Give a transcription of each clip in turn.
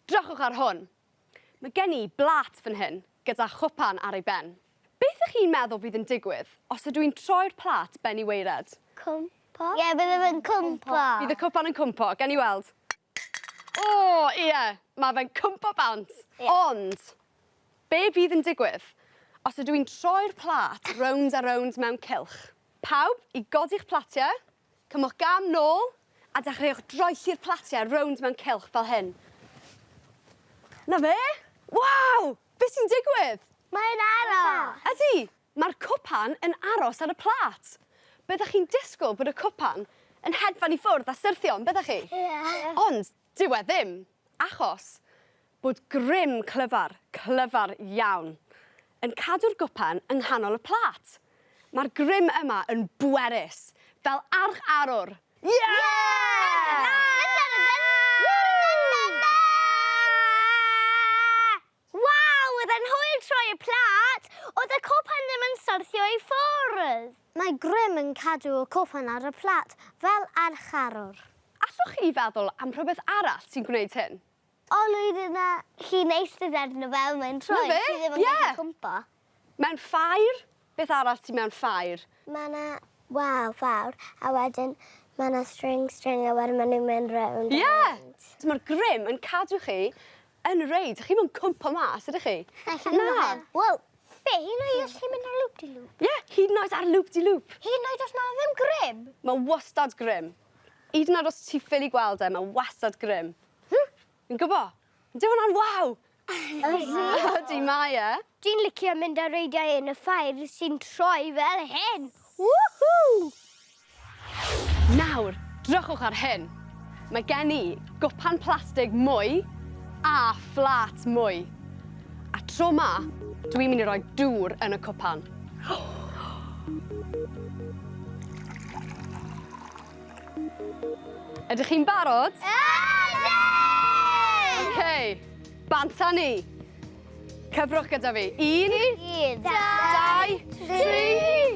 Drychwch ar hwn. Mae gen i blat fan hyn gyda chwpan ar ei ben. Beth ych chi'n meddwl fydd yn digwydd os ydw i'n troi'r plat ben i weired? Cwmpo? Ie, bydd e'n cwmpo. Bydd y cwpan yn cwmpo, gen i weld. O, ie, mae fe'n cwmpo bant. Ond, be fydd yn digwydd os ydw i'n troi'r plat rownd a rownd mewn cylch? Pawb i godi'ch platiau, cymwch gam nôl, a dechreuwch droethu'r platiau rownd mewn cylch fel hyn. Na fe? Waw! Beth sy'n digwydd? Mae'n aros. Ydy, mae'r cwpan yn aros ar y plat. Byddech chi'n disgwyl bod y cwpan yn hedfan i ffwrdd a syrthio, byddech chi? Ie. Ond, dyw e ddim, achos bod grym clyfar iawn, yn cadw'r gwpan yng nghanol y plat. Mae'r grym yma yn bwerus, fel arch arwr. Waw, oedd e'n hwyl troi y plat, oedd y cwpan ddim yn syrthio i ffwrdd. Mae grym yn cadw y cwpan ar y plat, fel archarwr. Allwch chi feddwl am rhywbeth arall sy'n gwneud hyn? Olwyd yna llun eistedd arno fel mae'n troi, Na fe? sydd ddim yn Ie. gallu cwmpo. Mewn ffair? Beth arall sy'n mewn ffair? Mae yna waw fawr, a wedyn mae yna string a wedyn maen nhw'n mynd round. Ie! Mae'r grym yn cadw chi yn reid. Chi mo'n cwmpo mas, ydych chi? Na. Wel, be, hyn oed os chi'n mynd ar loop-de-loop? Ie, hyd yn oed ar loop-de-loop. Hyn oed os mae ddim grym? Mae wastad grym. Hyd yn oed os ti ffili gweld e, mae wastad grym. Fi'n gwybod? Ydy hwnna'n waw! Ydy mae e. Dwi'n licio mynd ar reidiau yn y ffair sy'n troi fel hyn. Woohoo! Nawr, drychwch ar hyn. Mae gen i gwpan plastig mwy a fflat mwy. A tro ma, dwi'n mynd i roi dŵr yn y cwpan. Ydych chi'n barod? Hei, banta ni. Cyfrwch gyda fi. 1, 2, 3.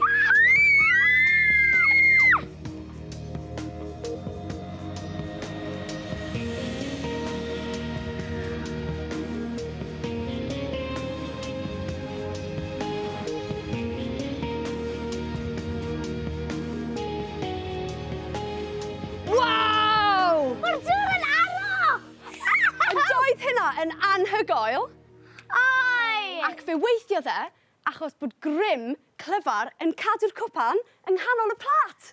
Wow! Mae'r dŵr yn aros! Doedd hynna yn anhygoel. Ai! Ac fe weithio dde, achos bod grym clyfar yn cadw'r cwpan yng nghanol y plat.